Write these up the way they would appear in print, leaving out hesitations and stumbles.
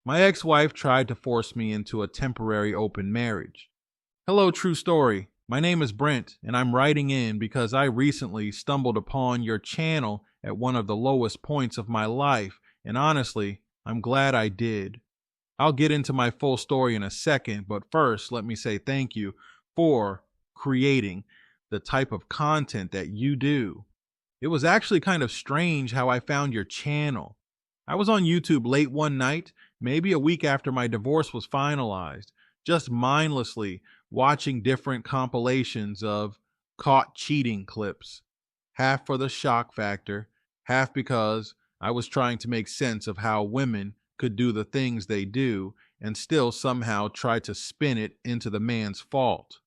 My ex-wife tried to force me into a temporary open marriage. Hello, true story. My name is Brent, and I'm writing in because I recently stumbled upon your channel at one of the lowest points of my life, and honestly, I'm glad I did. I'll get into my full story in a second, but first, let me say thank you for creating the type of content that you do. It was actually kind of strange how I found your channel. I was on YouTube late one night, maybe a week after my divorce was finalized, just mindlessly watching different compilations of caught cheating clips, half for the shock factor, half because I was trying to make sense of how women could do the things they do and still somehow try to spin it into the man's fault.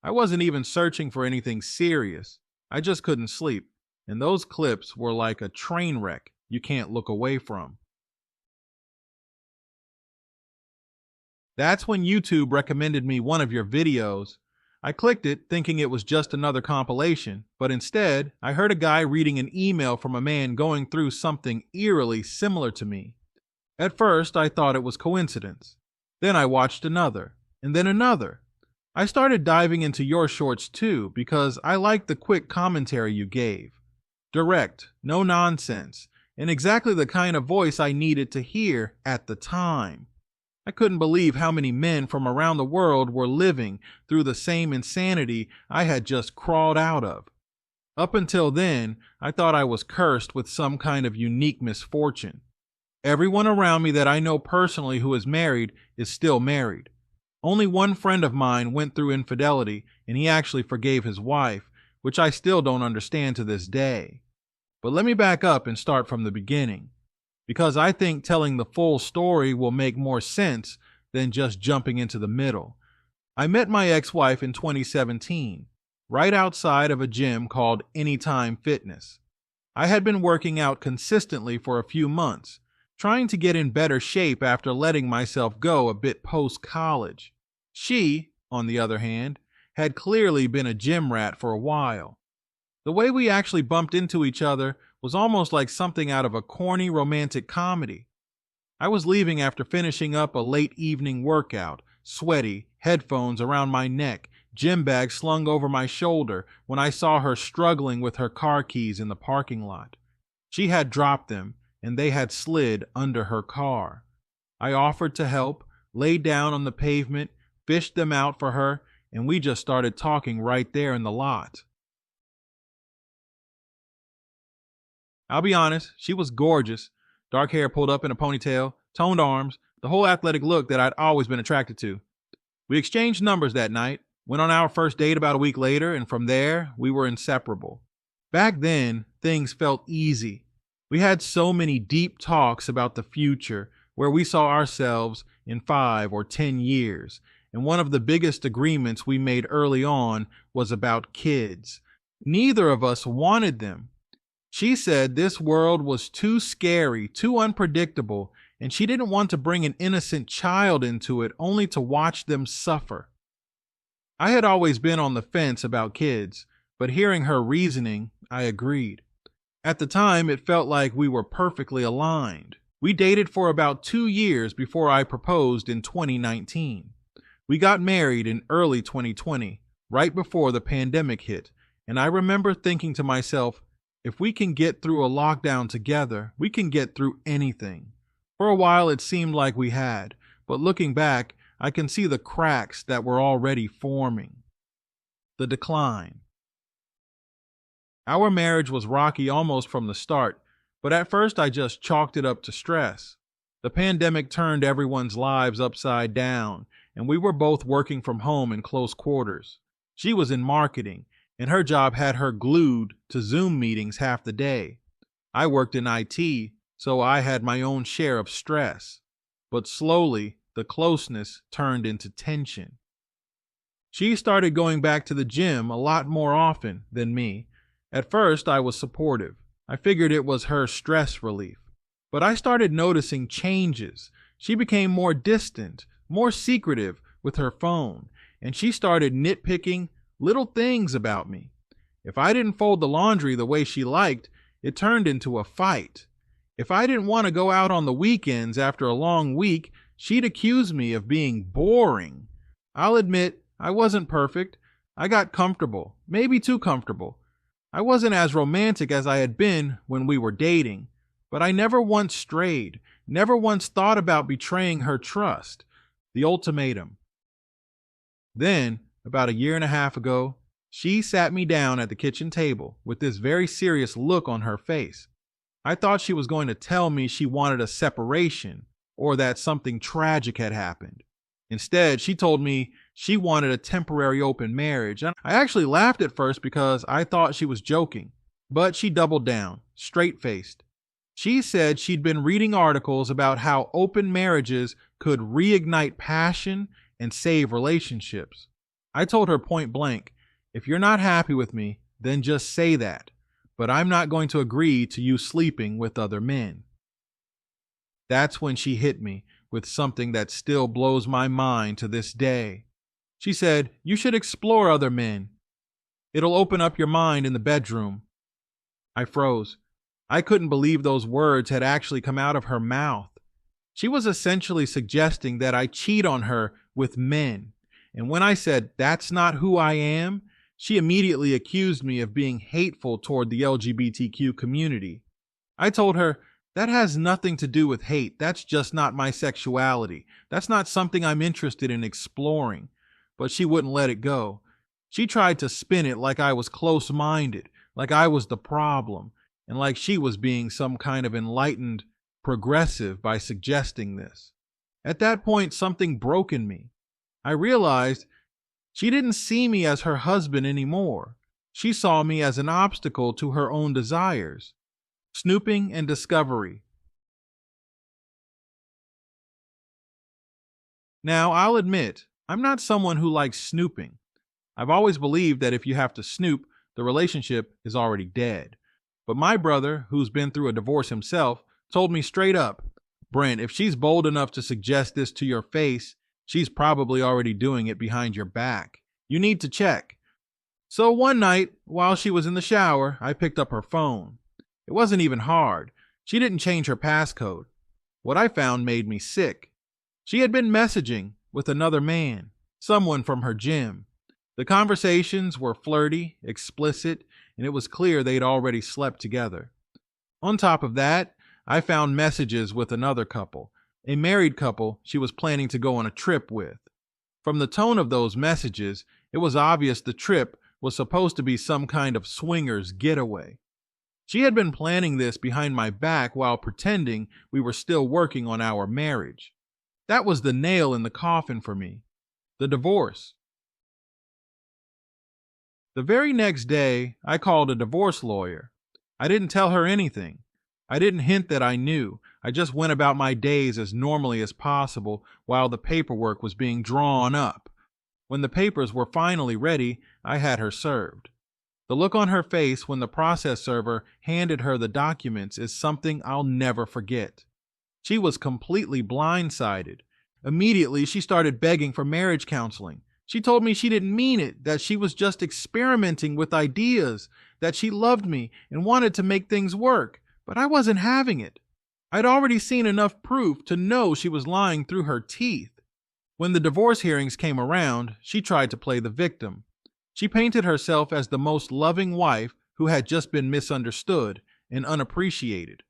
I wasn't even searching for anything serious. I just couldn't sleep, and those clips were like a train wreck you can't look away from. That's when YouTube recommended me one of your videos. I clicked it thinking it was just another compilation, but instead, I heard a guy reading an email from a man going through something eerily similar to me. At first, I thought it was coincidence. Then I watched another, and then another. I started diving into your shorts too because I liked the quick commentary you gave. Direct, no nonsense, and exactly the kind of voice I needed to hear at the time. I couldn't believe how many men from around the world were living through the same insanity I had just crawled out of. Up until then, I thought I was cursed with some kind of unique misfortune. Everyone around me that I know personally who is married is still married. Only one friend of mine went through infidelity, and he actually forgave his wife, which I still don't understand to this day. But let me back up and start from the beginning, because I think telling the full story will make more sense than just jumping into the middle. I met my ex-wife in 2017, right outside of a gym called Anytime Fitness. I had been working out consistently for a few months, trying to get in better shape after letting myself go a bit post-college. She, on the other hand, had clearly been a gym rat for a while. The way we actually bumped into each other was almost like something out of a corny romantic comedy. I was leaving after finishing up a late evening workout, sweaty, headphones around my neck, gym bag slung over my shoulder, when I saw her struggling with her car keys in the parking lot. She had dropped them, and they had slid under her car. I offered to help, laid down on the pavement, fished them out for her, and we just started talking right there in the lot. I'll be honest, she was gorgeous. Dark hair pulled up in a ponytail, toned arms, the whole athletic look that I'd always been attracted to. We exchanged numbers that night, went on our first date about a week later, and from there, we were inseparable. Back then, things felt easy. We had so many deep talks about the future, where we saw ourselves in 5 or 10 years, and one of the biggest agreements we made early on was about kids. Neither of us wanted them. She said this world was too scary, too unpredictable, and she didn't want to bring an innocent child into it only to watch them suffer. I had always been on the fence about kids, but hearing her reasoning, I agreed. At the time, it felt like we were perfectly aligned. We dated for about 2 years before I proposed in 2019. We got married in early 2020, right before the pandemic hit, and I remember thinking to myself, if we can get through a lockdown together, we can get through anything. For a while, it seemed like we had, but looking back, I can see the cracks that were already forming. The decline. Our marriage was rocky almost from the start, but at first I just chalked it up to stress. The pandemic turned everyone's lives upside down, and we were both working from home in close quarters. She was in marketing, and her job had her glued to Zoom meetings half the day. I worked in IT, so I had my own share of stress. But slowly, the closeness turned into tension. She started going back to the gym a lot more often than me. At first, I was supportive. I figured it was her stress relief. But I started noticing changes. She became more distant, more secretive with her phone, and she started nitpicking little things about me. If I didn't fold the laundry the way she liked, it turned into a fight. If I didn't want to go out on the weekends after a long week, she'd accuse me of being boring. I'll admit, I wasn't perfect. I got comfortable, maybe too comfortable. I wasn't as romantic as I had been when we were dating, but I never once strayed, never once thought about betraying her trust. The ultimatum. Then, about a year and a half ago, she sat me down at the kitchen table with this very serious look on her face. I thought she was going to tell me she wanted a separation or that something tragic had happened. Instead, she told me she wanted a temporary open marriage. I actually laughed at first because I thought she was joking, but she doubled down, straight-faced. She said she'd been reading articles about how open marriages could reignite passion and save relationships. I told her point blank, if you're not happy with me, then just say that, but I'm not going to agree to you sleeping with other men. That's when she hit me with something that still blows my mind to this day. She said, you should explore other men. It'll open up your mind in the bedroom. I froze. I couldn't believe those words had actually come out of her mouth. She was essentially suggesting that I cheat on her with men. And when I said, that's not who I am, she immediately accused me of being hateful toward the LGBTQ community. I told her, that has nothing to do with hate. That's just not my sexuality. That's not something I'm interested in exploring. But she wouldn't let it go. She tried to spin it like I was close-minded, like I was the problem, and like she was being some kind of enlightened progressive by suggesting this. At that point, something broke in me. I realized she didn't see me as her husband anymore. She saw me as an obstacle to her own desires. Snooping and discovery. Now, I'll admit, I'm not someone who likes snooping. I've always believed that if you have to snoop, the relationship is already dead. But my brother, who's been through a divorce himself, told me straight up, Brent, if she's bold enough to suggest this to your face, she's probably already doing it behind your back. You need to check. So one night, while she was in the shower, I picked up her phone. It wasn't even hard. She didn't change her passcode. What I found made me sick. She had been messaging with another man, someone from her gym. The conversations were flirty, explicit, and it was clear they'd already slept together. On top of that, I found messages with another couple, a married couple she was planning to go on a trip with. From the tone of those messages, it was obvious the trip was supposed to be some kind of swingers getaway. She had been planning this behind my back while pretending we were still working on our marriage. That was the nail in the coffin for me. The divorce. The very next day, I called a divorce lawyer. I didn't tell her anything. I didn't hint that I knew. I just went about my days as normally as possible while the paperwork was being drawn up. When the papers were finally ready, I had her served. The look on her face when the process server handed her the documents is something I'll never forget. She was completely blindsided. Immediately, she started begging for marriage counseling. She told me she didn't mean it, that she was just experimenting with ideas, that she loved me and wanted to make things work, but I wasn't having it. I'd already seen enough proof to know she was lying through her teeth. When the divorce hearings came around, she tried to play the victim. She painted herself as the most loving wife who had just been misunderstood and unappreciated.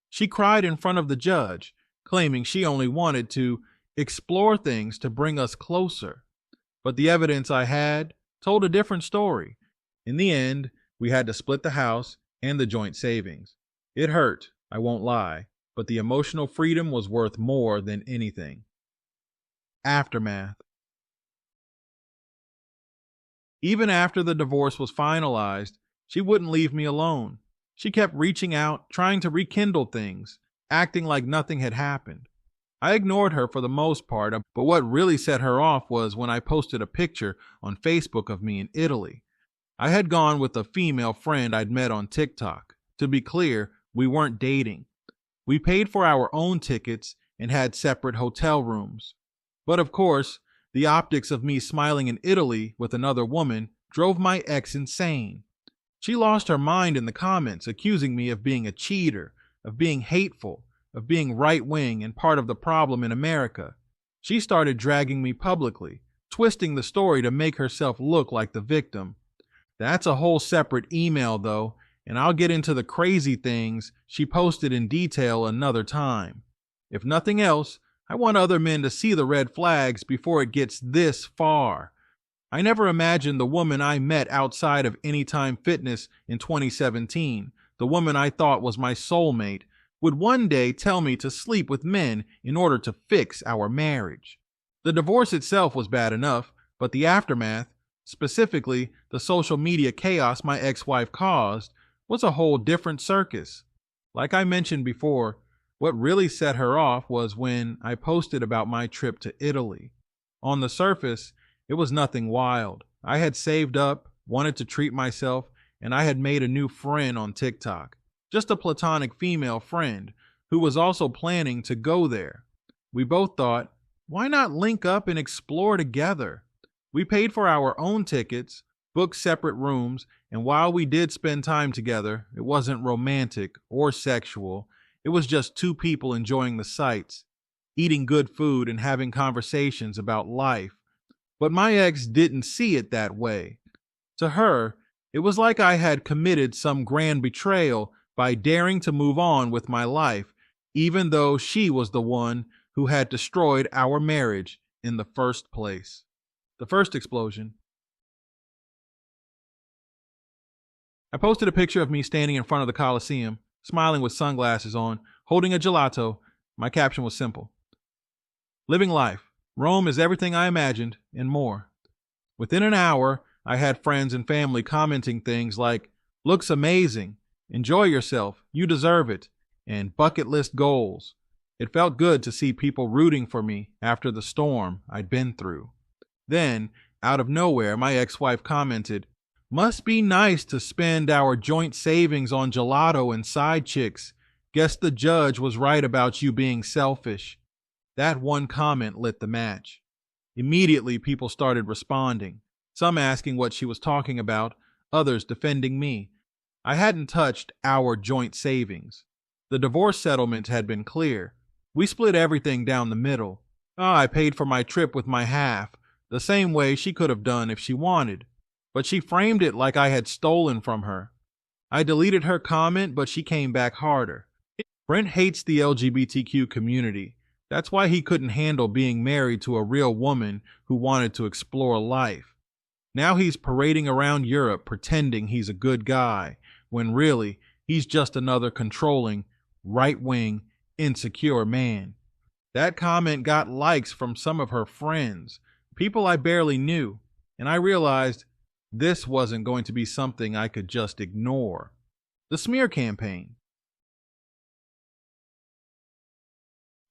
She cried in front of the judge, claiming she only wanted to explore things to bring us closer. But the evidence I had told a different story. In the end, we had to split the house and the joint savings. It hurt, I won't lie, but the emotional freedom was worth more than anything. Aftermath. Even after the divorce was finalized, she wouldn't leave me alone. She kept reaching out, trying to rekindle things, acting like nothing had happened. I ignored her for the most part, but what really set her off was when I posted a picture on Facebook of me in Italy. I had gone with a female friend I'd met on TikTok. To be clear, we weren't dating. We paid for our own tickets and had separate hotel rooms. But of course, the optics of me smiling in Italy with another woman drove my ex insane. She lost her mind in the comments, accusing me of being a cheater, of being hateful, of being right-wing and part of the problem in America. She started dragging me publicly, twisting the story to make herself look like the victim. That's a whole separate email, though, and I'll get into the crazy things she posted in detail another time. If nothing else, I want other men to see the red flags before it gets this far. I never imagined the woman I met outside of Anytime Fitness in 2017, the woman I thought was my soulmate, would one day tell me to sleep with men in order to fix our marriage. The divorce itself was bad enough, but the aftermath, specifically the social media chaos my ex-wife caused, was a whole different circus. Like I mentioned before, what really set her off was when I posted about my trip to Italy. On the surface, it was nothing wild. I had saved up, wanted to treat myself, and I had made a new friend on TikTok. Just a platonic female friend who was also planning to go there. We both thought, why not link up and explore together? We paid for our own tickets, booked separate rooms, and while we did spend time together, it wasn't romantic or sexual. It was just two people enjoying the sights, eating good food and having conversations about life. But my ex didn't see it that way. To her, it was like I had committed some grand betrayal by daring to move on with my life, even though she was the one who had destroyed our marriage in the first place. The first explosion. I posted a picture of me standing in front of the Coliseum, smiling with sunglasses on, holding a gelato. My caption was simple. Living life. Rome is everything I imagined and more. Within an hour, I had friends and family commenting things like, looks amazing, enjoy yourself, you deserve it, and bucket list goals. It felt good to see people rooting for me after the storm I'd been through. Then, out of nowhere, my ex-wife commented, must be nice to spend our joint savings on gelato and side chicks. Guess the judge was right about you being selfish. That one comment lit the match. Immediately, people started responding, some asking what she was talking about, others defending me. I hadn't touched our joint savings. The divorce settlement had been clear. We split everything down the middle. I paid for my trip with my half, the same way she could have done if she wanted. But she framed it like I had stolen from her. I deleted her comment, but she came back harder. Brent hates the LGBTQ community. That's why he couldn't handle being married to a real woman who wanted to explore life. Now he's parading around Europe pretending he's a good guy, when really he's just another controlling, right-wing, insecure man. That comment got likes from some of her friends, people I barely knew, and I realized this wasn't going to be something I could just ignore. The smear campaign.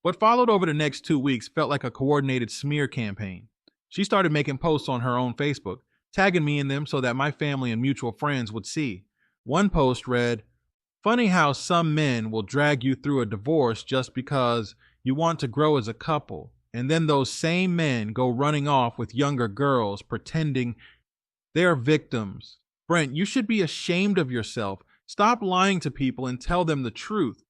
What followed over the next 2 weeks felt like a coordinated smear campaign. She started making posts on her own Facebook, tagging me in them so that my family and mutual friends would see. One post read, funny how some men will drag you through a divorce just because you want to grow as a couple, and then those same men go running off with younger girls pretending they're victims. Brent, you should be ashamed of yourself. Stop lying to people and tell them the truth.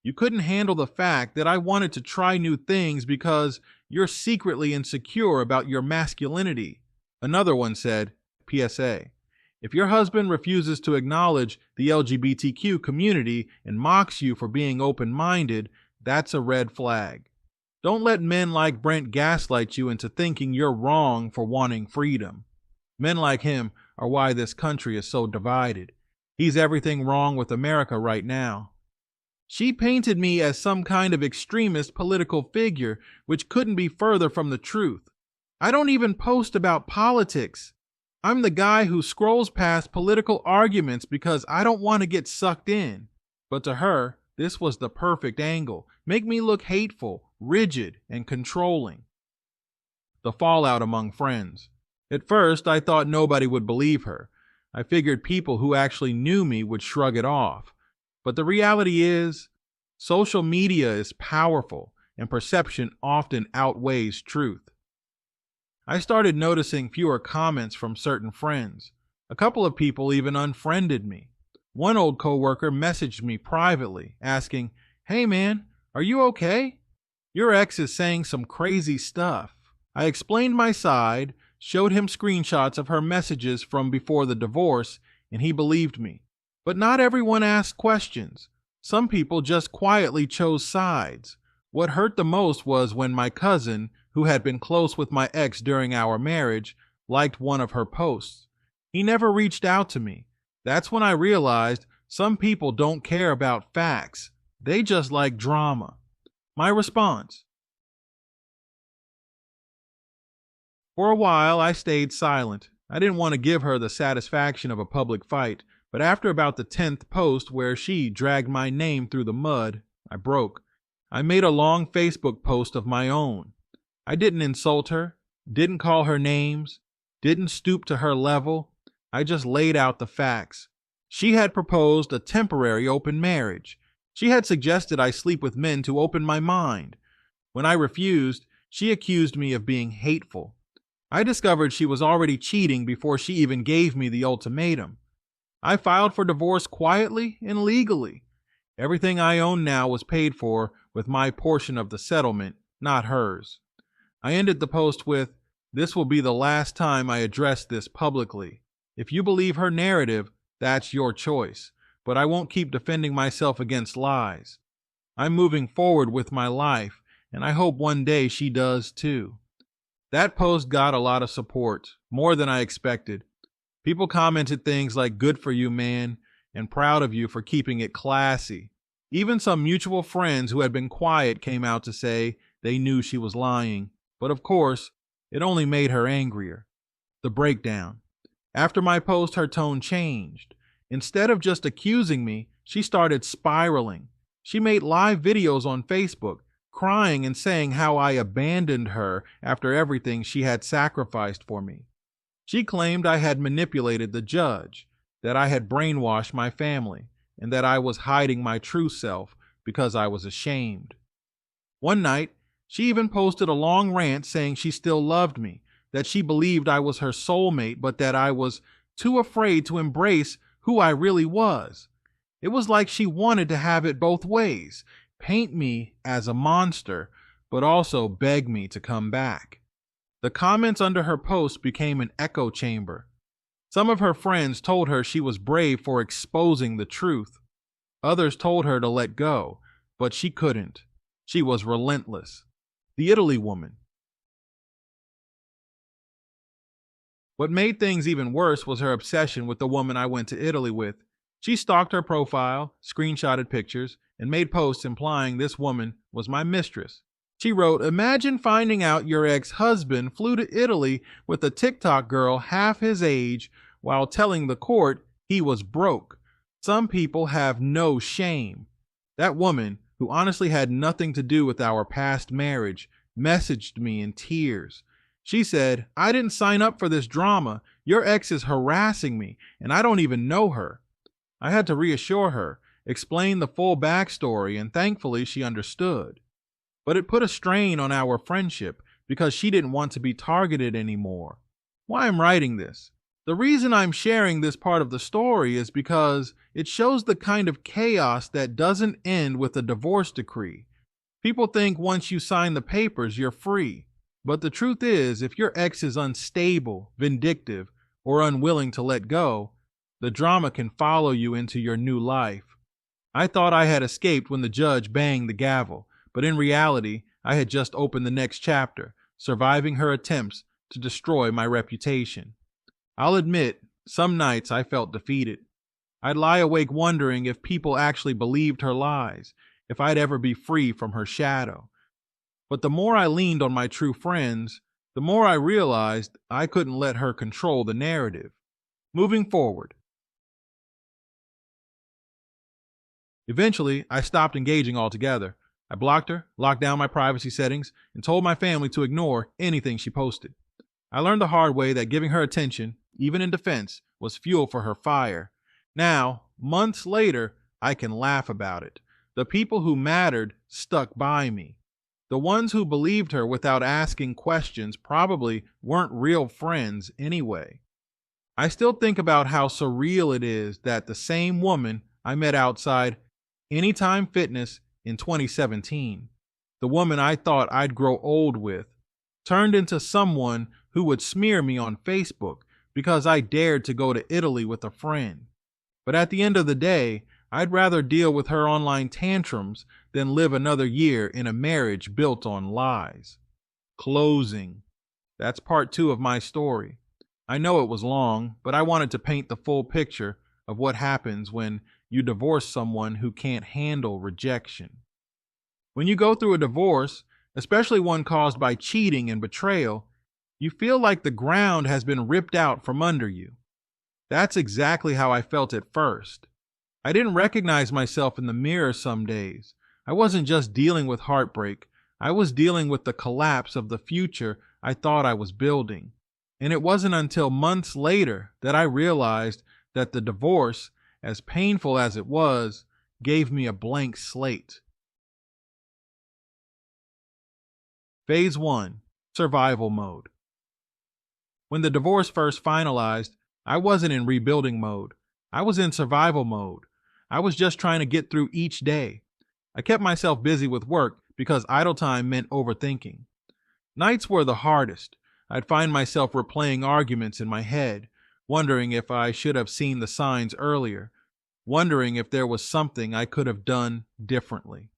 You couldn't handle the fact that I wanted to try new things because you're secretly insecure about your masculinity. Another one said, PSA, if your husband refuses to acknowledge the LGBTQ community and mocks you for being open-minded, that's a red flag. Don't let men like Brent gaslight you into thinking you're wrong for wanting freedom. Men like him are why this country is so divided. He's everything wrong with America right now. She painted me as some kind of extremist political figure, which couldn't be further from the truth. I don't even post about politics. I'm the guy who scrolls past political arguments because I don't want to get sucked in. But to her, this was the perfect angle. Make me look hateful, rigid, and controlling. The fallout among friends. At first, I thought nobody would believe her. I figured people who actually knew me would shrug it off. But the reality is, social media is powerful, and perception often outweighs truth. I started noticing fewer comments from certain friends. A couple of people even unfriended me. One old coworker messaged me privately asking, "Hey man, are you okay? Your ex is saying some crazy stuff." I explained my side, showed him screenshots of her messages from before the divorce, and he believed me. But not everyone asked questions. Some people just quietly chose sides. What hurt the most was when my cousin, who had been close with my ex during our marriage, liked one of her posts. He never reached out to me. That's when I realized some people don't care about facts. They just like drama. My response: for a while, I stayed silent. I didn't want to give her the satisfaction of a public fight, but after about the 10th post where she dragged my name through the mud, I broke. I made a long Facebook post of my own. I didn't insult her, didn't call her names, didn't stoop to her level. I just laid out the facts. She had proposed a temporary open marriage. She had suggested I sleep with men to open my mind. When I refused, she accused me of being hateful. I discovered she was already cheating before she even gave me the ultimatum. I filed for divorce quietly and legally. Everything I own now was paid for with my portion of the settlement, not hers. I ended the post with, "This will be the last time I address this publicly. If you believe her narrative, that's your choice, but I won't keep defending myself against lies. I'm moving forward with my life, and I hope one day she does too." That post got a lot of support, more than I expected. People commented things like, "Good for you, man," and "Proud of you for keeping it classy." Even some mutual friends who had been quiet came out to say they knew she was lying. But of course, it only made her angrier. The breakdown. After my post, her tone changed. Instead of just accusing me, she started spiraling. She made live videos on Facebook, crying and saying how I abandoned her after everything she had sacrificed for me. She claimed I had manipulated the judge, that I had brainwashed my family, and that I was hiding my true self because I was ashamed. One night, she even posted a long rant saying she still loved me, that she believed I was her soulmate, but that I was too afraid to embrace who I really was. It was like she wanted to have it both ways, paint me as a monster, but also beg me to come back. The comments under her post became an echo chamber. Some of her friends told her she was brave for exposing the truth. Others told her to let go, but she couldn't. She was relentless. The Italy woman. What made things even worse was her obsession with the woman I went to Italy with. She stalked her profile, screenshotted pictures, and made posts implying this woman was my mistress. She wrote, "Imagine finding out your ex-husband flew to Italy with a TikTok girl half his age while telling the court he was broke. Some people have no shame." That woman, who honestly had nothing to do with our past marriage, messaged me in tears. She said, "I didn't sign up for this drama. Your ex is harassing me, and I don't even know her." I had to reassure her, explain the full backstory, and thankfully she understood. But it put a strain on our friendship because she didn't want to be targeted anymore. Why I'm writing this? The reason I'm sharing this part of the story is because it shows the kind of chaos that doesn't end with a divorce decree. People think once you sign the papers, you're free. But the truth is, if your ex is unstable, vindictive, or unwilling to let go, the drama can follow you into your new life. I thought I had escaped when the judge banged the gavel, but in reality, I had just opened the next chapter, surviving her attempts to destroy my reputation. I'll admit, some nights I felt defeated. I'd lie awake wondering if people actually believed her lies, if I'd ever be free from her shadow. But the more I leaned on my true friends, the more I realized I couldn't let her control the narrative. Moving forward. Eventually, I stopped engaging altogether. I blocked her, locked down my privacy settings, and told my family to ignore anything she posted. I learned the hard way that giving her attention, even in defense, was fuel for her fire. Now, months later, I can laugh about it. The people who mattered stuck by me. The ones who believed her without asking questions probably weren't real friends anyway. I still think about how surreal it is that the same woman I met outside Anytime Fitness in 2017, the woman I thought I'd grow old with, turned into someone who would smear me on Facebook because I dared to go to Italy with a friend. But at the end of the day, I'd rather deal with her online tantrums than live another year in a marriage built on lies. Closing. That's part 2 of my story. I know it was long, but I wanted to paint the full picture of what happens when you divorce someone who can't handle rejection. When you go through a divorce, especially one caused by cheating and betrayal, you feel like the ground has been ripped out from under you. That's exactly how I felt at first. I didn't recognize myself in the mirror some days. I wasn't just dealing with heartbreak. I was dealing with the collapse of the future I thought I was building. And it wasn't until months later that I realized that the divorce, as painful as it was, gave me a blank slate. Phase 1. Survival Mode. When the divorce first finalized, I wasn't in rebuilding mode. I was in survival mode. I was just trying to get through each day. I kept myself busy with work because idle time meant overthinking. Nights were the hardest. I'd find myself replaying arguments in my head, wondering if I should have seen the signs earlier, wondering if there was something I could have done differently.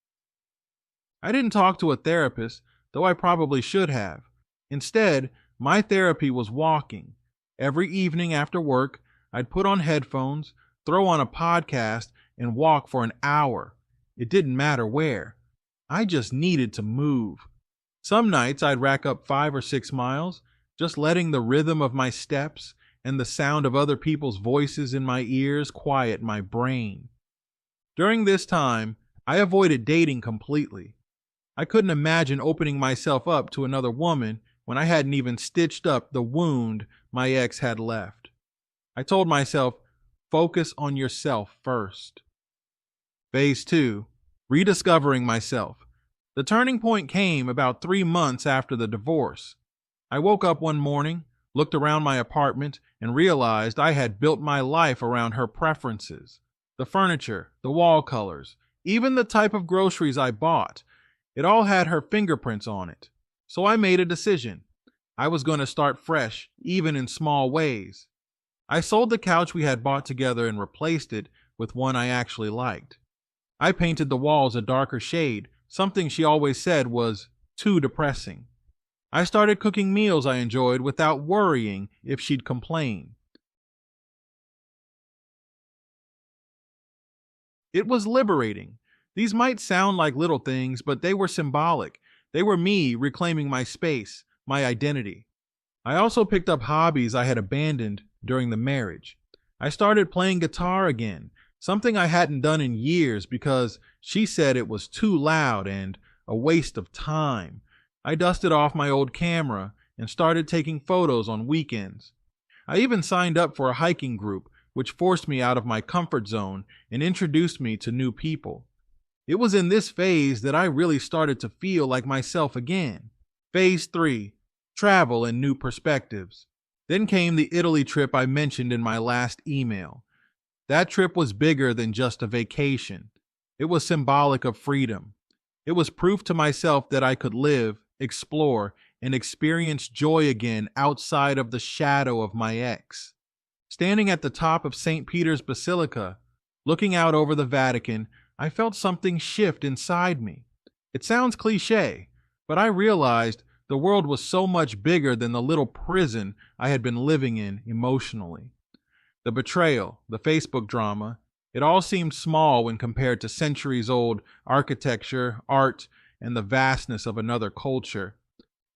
I didn't talk to a therapist, though I probably should have. Instead, my therapy was walking. Every evening after work, I'd put on headphones, throw on a podcast, and walk for an hour. It didn't matter where. I just needed to move. Some nights I'd rack up 5 or 6 miles, just letting the rhythm of my steps and the sound of other people's voices in my ears quiet my brain. During this time, I avoided dating completely. I couldn't imagine opening myself up to another woman when I hadn't even stitched up the wound my ex had left. I told myself, focus on yourself first. Phase 2. Rediscovering myself. The turning point came about 3 months after the divorce. I woke up one morning, looked around my apartment, and realized I had built my life around her preferences. The furniture, the wall colors, even the type of groceries I bought. It all had her fingerprints on it. So I made a decision. I was going to start fresh, even in small ways. I sold the couch we had bought together and replaced it with one I actually liked. I painted the walls a darker shade, something she always said was too depressing. I started cooking meals I enjoyed without worrying if she'd complain. It was liberating. These might sound like little things, but they were symbolic. They were me reclaiming my space, my identity. I also picked up hobbies I had abandoned during the marriage. I started playing guitar again, something I hadn't done in years because she said it was too loud and a waste of time. I dusted off my old camera and started taking photos on weekends. I even signed up for a hiking group, which forced me out of my comfort zone and introduced me to new people. It was in this phase that I really started to feel like myself again. Phase 3. Travel and new perspectives. Then came the Italy trip I mentioned in my last email. That trip was bigger than just a vacation. It was symbolic of freedom. It was proof to myself that I could live, explore, and experience joy again outside of the shadow of my ex. Standing at the top of St. Peter's Basilica, looking out over the Vatican, I felt something shift inside me. It sounds cliche, but I realized the world was so much bigger than the little prison I had been living in emotionally. The betrayal, the Facebook drama, it all seemed small when compared to centuries-old architecture, art, and the vastness of another culture.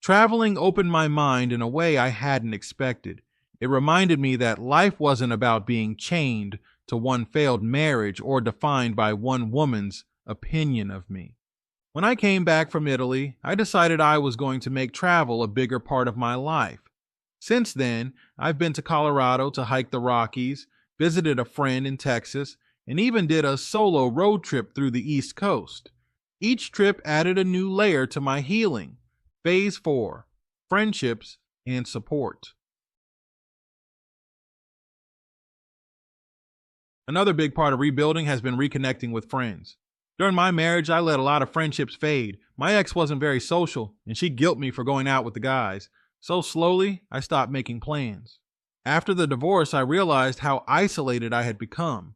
Traveling opened my mind in a way I hadn't expected. It reminded me that life wasn't about being chained to one failed marriage or defined by one woman's opinion of me. When I came back from Italy, I decided I was going to make travel a bigger part of my life. Since then, I've been to Colorado to hike the Rockies, visited a friend in Texas, and even did a solo road trip through the East Coast. Each trip added a new layer to my healing. Phase 4. Friendships and support. Another big part of rebuilding has been reconnecting with friends. During my marriage, I let a lot of friendships fade. My ex wasn't very social, and she guilt me for going out with the guys. So slowly, I stopped making plans. After the divorce, I realized how isolated I had become.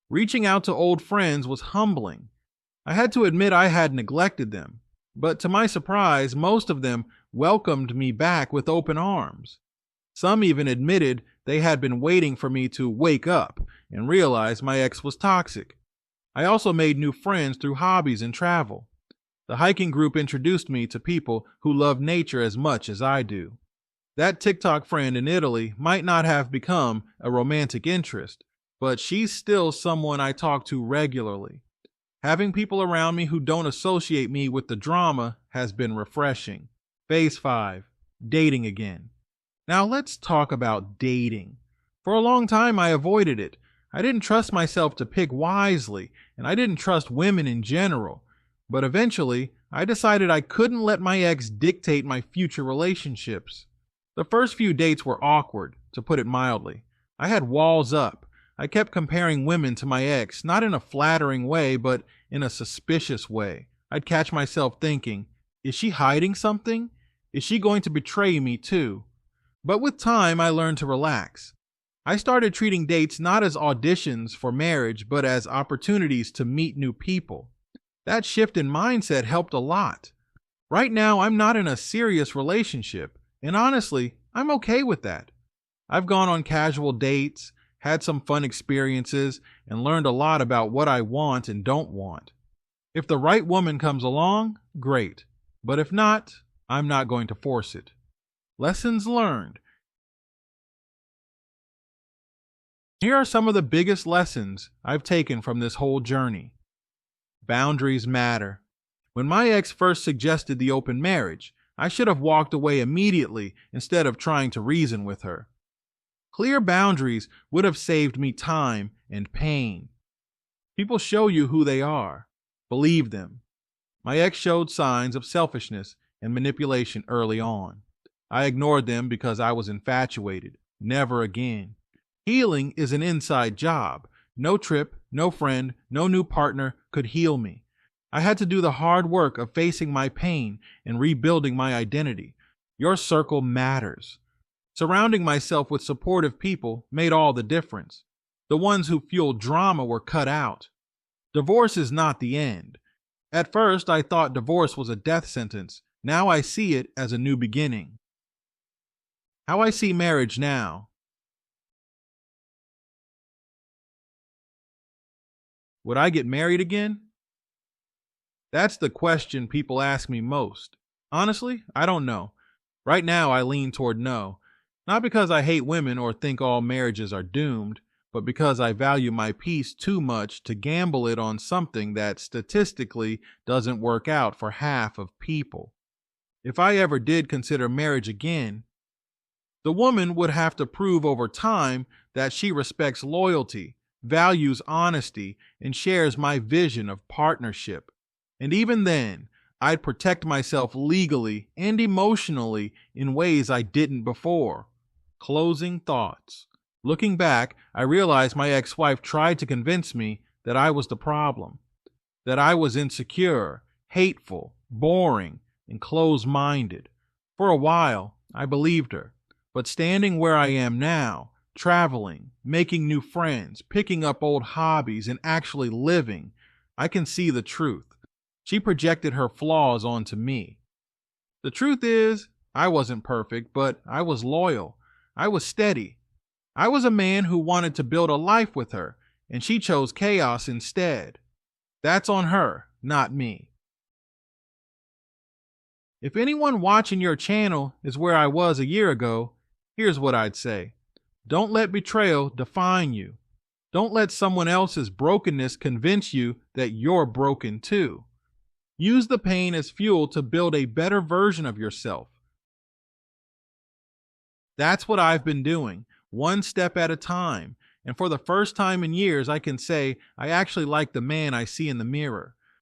Reaching out to old friends was humbling. I had to admit I had neglected them, but to my surprise, most of them welcomed me back with open arms. Some even admitted they had been waiting for me to wake up and realize my ex was toxic. I also made new friends through hobbies and travel. The hiking group introduced me to people who love nature as much as I do. That TikTok friend in Italy might not have become a romantic interest, but she's still someone I talk to regularly. Having people around me who don't associate me with the drama has been refreshing. Phase 5. Dating again. Now let's talk about dating. For a long time, I avoided it. I didn't trust myself to pick wisely, and I didn't trust women in general. But eventually, I decided I couldn't let my ex dictate my future relationships. The first few dates were awkward, to put it mildly. I had walls up. I kept comparing women to my ex, not in a flattering way, but in a suspicious way. I'd catch myself thinking, is she hiding something? Is she going to betray me too? But with time, I learned to relax. I started treating dates not as auditions for marriage, but as opportunities to meet new people. That shift in mindset helped a lot. Right now, I'm not in a serious relationship, and honestly, I'm okay with that. I've gone on casual dates, had some fun experiences, and learned a lot about what I want and don't want. If the right woman comes along, great. But if not, I'm not going to force it. Lessons learned. Here are some of the biggest lessons I've taken from this whole journey. Boundaries matter. When my ex first suggested the open marriage, I should have walked away immediately instead of trying to reason with her. Clear boundaries would have saved me time and pain. People show you who they are. Believe them. My ex showed signs of selfishness and manipulation early on. I ignored them because I was infatuated. Never again. Healing is an inside job. No trip, no friend, no new partner could heal me. I had to do the hard work of facing my pain and rebuilding my identity. Your circle matters. Surrounding myself with supportive people made all the difference. The ones who fueled drama were cut out. Divorce is not the end. At first, I thought divorce was a death sentence. Now I see it as a new beginning. How I see marriage now. Would I get married again? That's the question people ask me most. Honestly, I don't know. Right now, I lean toward no. Not because I hate women or think all marriages are doomed, but because I value my peace too much to gamble it on something that statistically doesn't work out for half of people. If I ever did consider marriage again, the woman would have to prove over time that she respects loyalty, values honesty, and shares my vision of partnership. And even then, I'd protect myself legally and emotionally in ways I didn't before. Closing thoughts. Looking back, I realized my ex-wife tried to convince me that I was the problem, that I was insecure, hateful, boring, and closed-minded. For a while, I believed her, but standing where I am now, traveling, making new friends, picking up old hobbies, and actually living, I can see the truth. She projected her flaws onto me. The truth is, I wasn't perfect, but I was loyal. I was steady. I was a man who wanted to build a life with her, and she chose chaos instead. That's on her, not me. If anyone watching your channel is where I was a year ago, here's what I'd say. Don't let betrayal define you. Don't let someone else's brokenness convince you that you're broken too. Use the pain as fuel to build a better version of yourself. That's what I've been doing, one step at a time. And for the first time in years, I can say I actually like the man I see in the mirror.